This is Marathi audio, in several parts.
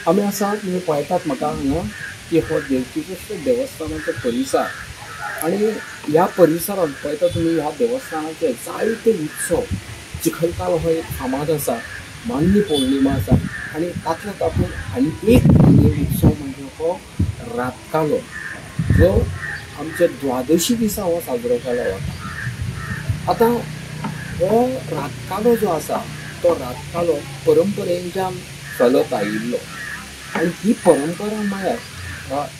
आमी आसा तुम्ही पळयतात म्हाका हांगा की हो देवकीकृष्ण देवस्थानाचो परिसर आणि ह्या परिसरात पळयता तुम्ही ह्या देवस्थानाचे जायते उत्सव. चिखलकालो हो एक फामाद आसा, मान्य पौर्णिमा आसा आणि तातूंत तातूंत आनी एक उत्सव म्हणजे हो रातकालो जो आमच्या द्वादशी दिसा हो साजरो केलो वता. आता हो रातकालो जो आसा तो रातकालो परंपरेच्यान चलत आयिल्लो आणि ही परंपरा म्हळ्यार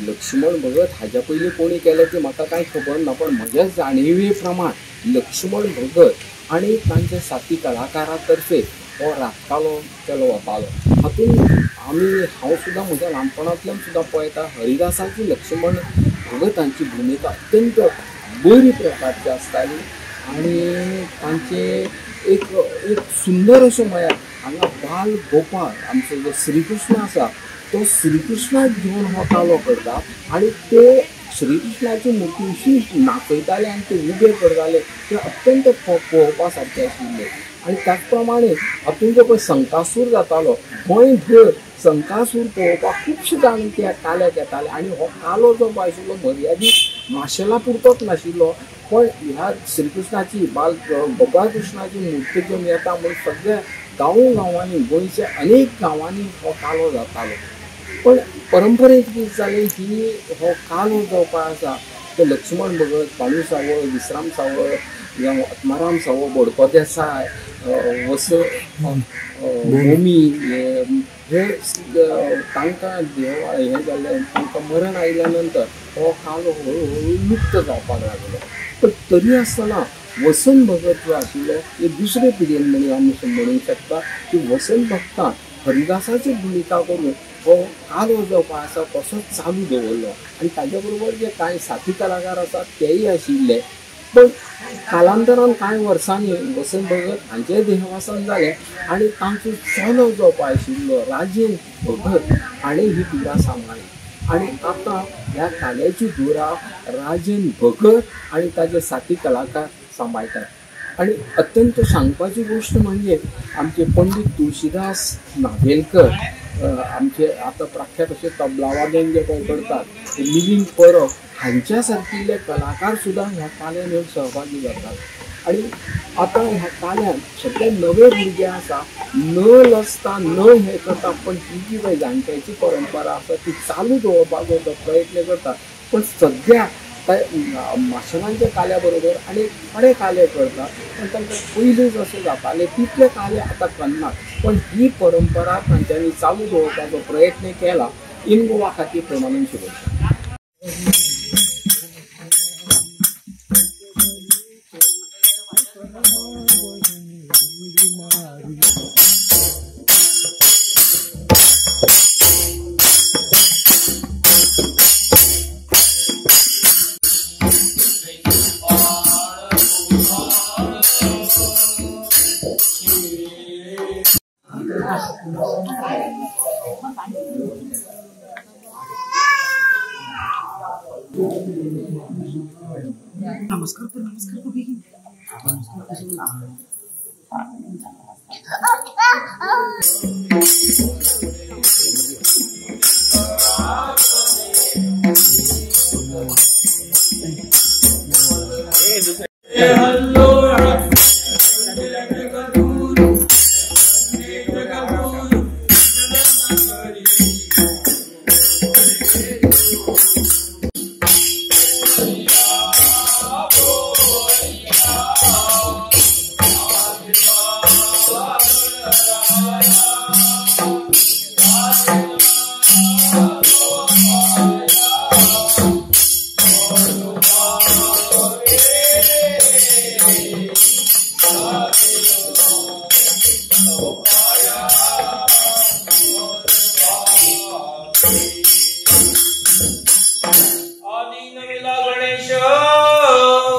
लक्ष्मण भगत हाज्या पयलीं कोणी केलें तें म्हाका कांय खबर ना, पण म्हज्या जाणिवे प्रमाण लक्ष्मण भगत आनी तांचे साथी कलाकारा तर्फे हो रातकालो केलो वतालो. हातूंत हांव सुद्दां म्हज्या ल्हानपणांतल्यान सुद्दां पळयता हरिदासाची लक्ष्मण भगतांची भुमिका अत्यंत बरी प्रकारची आसताली आणि तांचे एक सुंदर असो म्हळ्यार हांगा बाल गोपाळ आमचो जो श्रीकृष्ण आसा तो श्रीकृष्णाक घेवन हो कालो करता आणि ते श्रीकृष्णाची मुर्ती अशी नाचयताले आनी ते उबे करताले ते अत्यंत पळोवपा सारके आशिल्ले. आणि त्याच प्रमाणे हातूंत जो पळय संकासूर जातालो गोंय भर संकासूर पळोवपाक खुबशे जाण त्या काल्याक येताले आणि हो कालो जो पळय आशिल्लो मर्यादीत माशेला पुरतोच नाशिल्लो, पण ह्या श्रीकृष्णाची गोपाळ कृष्णाची मुर्ती घेवन येता म्हणून सगळ्या गांवांनी गोंयच्या अनेक गांवांनी हो कालो जातालो. पण परंपरेक कितें जालें की हो कालो जो पळय आसा तो लक्ष्मण भगत, काळू सावळ, विश्राम सावळ, आत्माराम सावळ, बडको देसाय, भूमी हे तांकां हें जाल्लें तांकां मरण आयिल्ल्या नंतर हो कालो हळू लुप्त जावपाक लागलो. पण तरी आसतना वसंत भगत जो आशिल्लो एक दुसरे पिढयेन आमी म्हणूंक शकता की वसंत भक्तान हरिदासाची भुमिका करून हो कालो जो पळय आसा तसोच चालू दवरलो आणि ताजे बरोबर जे कांय साथी कलाकार आसात तेय आशिल्ले. पण कालांतरान कांय वर्सांनी वसंत भगत हांचेय देहावसान जालें आणि तांचो चलो जो पळय आशिल्लो राजेंद्र भगत हाणें ही धुरा सांबाळ्ळी आणि आतां ह्या काल्याची धुरा राजेंद्र भगत आणि ताजे साथी कलाकार सांबाळटात. आणि अत्यंत सांगपाची गोष्ट म्हणजे आमचे पंडित तुळशीदास नावेलकर आमचे आता प्रख्यात असे तबला वादन जे पळय करतात मिलिंद परब हांच्या सारकिल्ले कलाकार सुद्दां ह्या काल्यान येवन सहभागी जातात. आणि आता ह्या काल्यान सगळे नवे भुरगे आसा न लसता न हे करता, पण ही जी पळय जाणट्याची परंपरा आसा ती चालू दवरपाचो तो प्रयत्न करतात. पण सद्या माशेलांच्या काल्या बरोबर आणि थोडे काले करतात, पण तांकां पयलीं जशें जाताले तितले काले आतां करनात. पण ही परंपरा तांच्यांनी चालू दवरपाचो प्रयत्न केला. इन गोवा खातीर परमानंद शुभेच्छा. नमस्कार बेगीन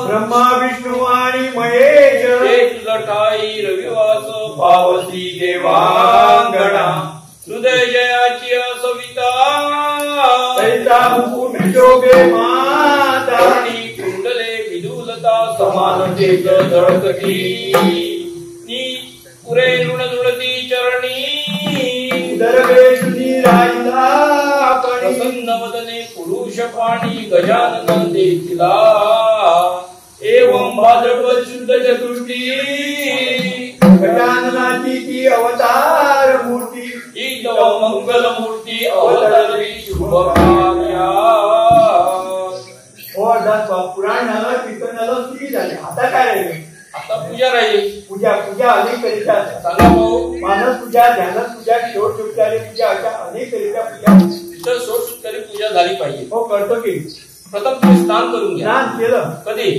ब्रह्मा विष्णू आणि महेश एक जटाई रविवास पावती देवांगणा हृदय जयाची सविता सैता मुकुट शोभे माता कुंडले विदुलता समान तेज झळकती नी पुरे ऋण जुळती चरणी दरवे शुद्धी प्रसन्नवदने पुरुष पाणी गजानन देतीला एवं भाद्रपद शुद्ध चतुर्थी गजाननाची ती अवतार मूर्ती ही तव मंगल मूर्ती अवतरली शुभ कार्या. हो पुराण झालं, कीर्तन झालं, स्तुती झाली. आता काय राहिले? आता पूजा राहील. पूजा अनेक तऱ्हेच्या सांगा भाऊ. मानस पूजा, ध्यानस पूजा, षोडशोपचारी पूजा, अशा अनेक तऱ्हेच्या पूजा. तिथं षोडशोपचारी पूजा झाली पाहिजे. हो करतो की. प्रथम तुम्ही स्नान करून घ्या. स्नान केलं कधी?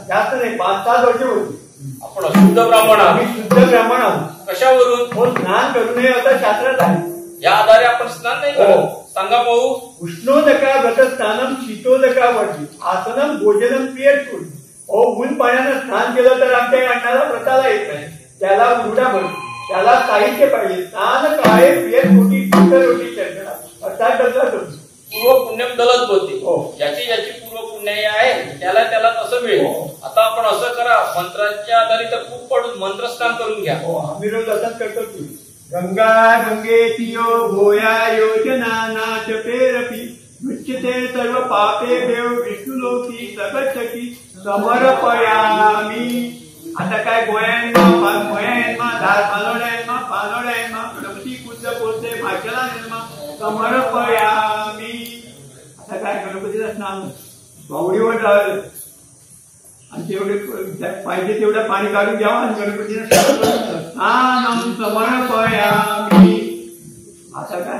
जास्त नाही, 5-7 वर्ष होती. आपण शुद्ध ब्राह्मण आहोत. आम्ही शुद्ध ब्राह्मण आहोत. कशावरून? हो स्नान करू नये असं शास्त्रात आहे. या आधारे आपण स्नान नाही करत. सांगा भाऊ. उष्णोदका व्रत स्नानम शीतोदका वर्ती आसनम भोजनम क्रियेत करू. हो ऊन पाण्यानं स्नान केलं तर आमच्या अण्णाला व्रताला येत नाही. त्याला उरडा भरतो, त्याला साहित्य पाहिजे. स्नान काय क्रियेत कोटी रोटी चर्चा अर्थात करतो. पूर्व पुण्यम दलत होते. हो. ज्याची ज्याची पूर्व पुण्य आहे त्याला त्याला तसं मिळेल. आता आपण असं करा, मंत्राच्या आधारे तर खूप पडून मंत्र स्नान करून घ्या. हो आम्ही रोज असंच करतो की गंगा गंगेतियो भोया योजना नाच पेरपी मुच्यते सर्व पापे देव विष्णुलोकी सगच्छकी समर्पयामी. आता काय गोयांमा धार पालोड्यांमा गणपती कुंज पोचते भाषेला निर्मा समर्पयामी. आता काय गणपतीला स्नान बावडीवर झालं आणि तेवढे पाहिजे तेवढं पाणी काढून घ्यावं आणि गणपतीला स्नानम समर्पयामी. आता काय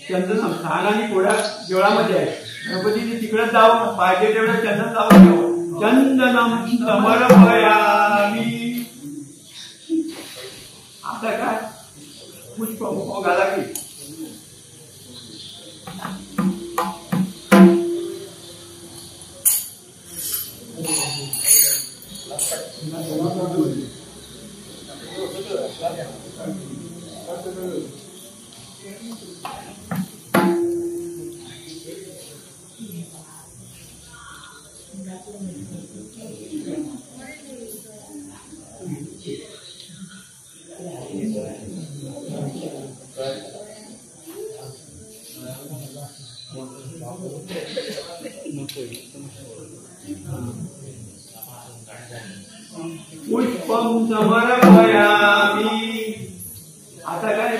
चंदनम स्नान आणि पोळा देवळामध्ये आहे. गणपतीने तिकडे जावं, पाहिजे तेवढं चंदन लावून घ्यावं. चंदनम समर्पयामी. आता काय पुष्प घाला की पुष्पम समर्पयामी. आता काय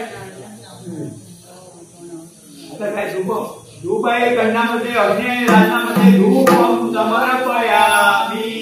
धूप आहे कन्नामध्ये, अग्नी आहे रानामध्ये. धूपम समर्पयामी.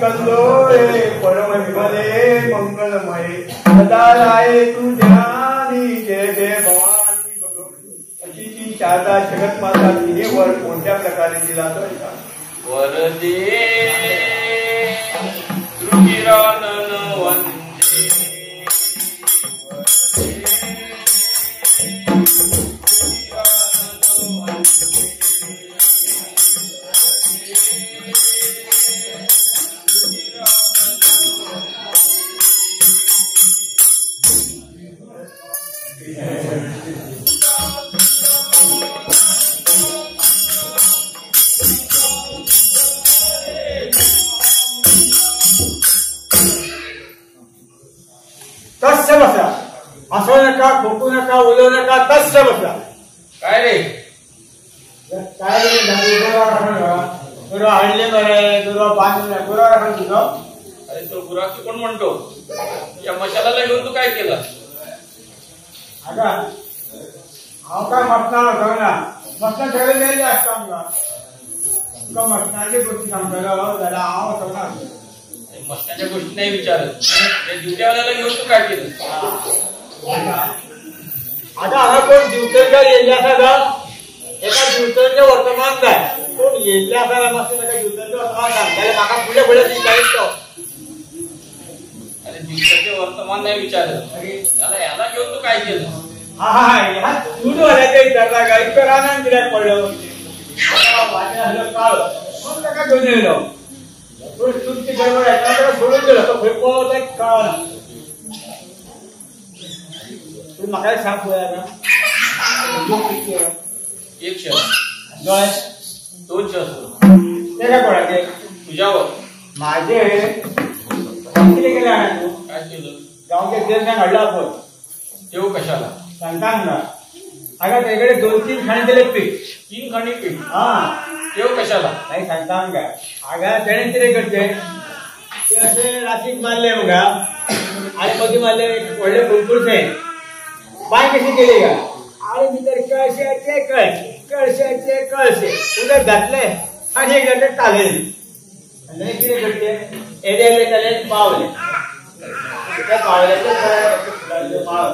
कल्लोळे परम विमले मंगलमय सदा राये तू ध्यानी. जय जय भवानी भगवती. अशी ती शारदा जगत माता तिने वर कोणत्या प्रकारे दिला तर वरदे रुचिरानन वंदे तस्य बसा. हसू नका, खोकू नका, उलवू नका. तस्य बसा. काय रे? काय गुरु हळले बरे, गुरु बांधले, गुरु राखण तुझं. अरे तो गुराखी कोण म्हणतो? या मशालाला घेऊन तू काय केलं? आता हाव काय मटणार होतं ना. मटण ठेवले नाही असतं तुका मटणाची गोष्टी सांगतो त्याला हाव होतं ना. मस्ताच्या गोष्टी नाही विचारत. ड्युटीवाल्याला घेऊन तू काय केलं? आता हांगा कोण दिवचलकार येयल्ले आसा गा एका दिवचलचे वर्तमान जाय कोण येयल्ले आसा जाल्यार मातशें ताका दिवचलचें वर्तमान सांग जाल्यार म्हाका फुडें फुडें विचारीत तो अरे दिवसाचे वर्तमान नाही विचारलं याला घेऊन तू काय केलं ह्या दूधवाल्याचे विचारला का इतकं रानान कित्याक पडलो काळ मग ताका घेवन येयलो तुमची गडबड आहे ताका सोडून दिलो तो खंय पळो तें कळना तूं म्हाका सांग पळोवया ना एक शहर दोळे 2 शहर ते काय कोणाचे तुझ्यावर माझे कितें केलें हांवें तूं काय केलं गांवचे देव हाडला आपण देव कशाला सांगता ना हांगा तेकडे 2-3 खाणी दिले पीठ 3 खाणी पीठ हा देव कशाला नाही सांगता हांगा हांगा तेणे कितें करचे ते अशें राशीक मारले मुगा आनी मदीं मारले व्हडले फुलकुलशे बाय कशी केली गा आनी भितर कळशाचे कळशे उदक घातले आनी एक घातले तालेले आनी कितें करचे एरियाले ताले पावले त्या पावल्याचे माळ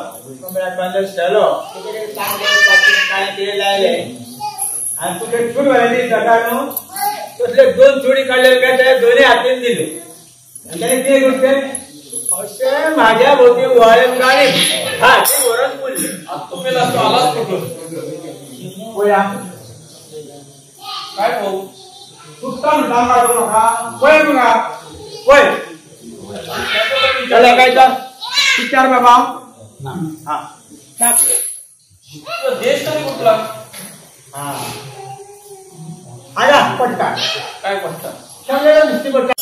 कमळात शेलो काय कितें लायले आनी तुजे चूड व्हरायटी जाता न्हू तसले 2 चुडी काडले काय ते दोन्ही हातीन दिले आनी ताणें कितें करचें अशें म्हाज्या भोवती वळून गाडी हाती व्हरून पुरली तुम्ही लागतो आलाच कुठून पळया काय भाऊ चुकता म्हणटा म्हाका म्हाका पळय मुगा पळय जाल्यार काय तर विचार बाबा हा देश तरी कुठला हा आया पडटा काय पडता सगळं दिसती पडटा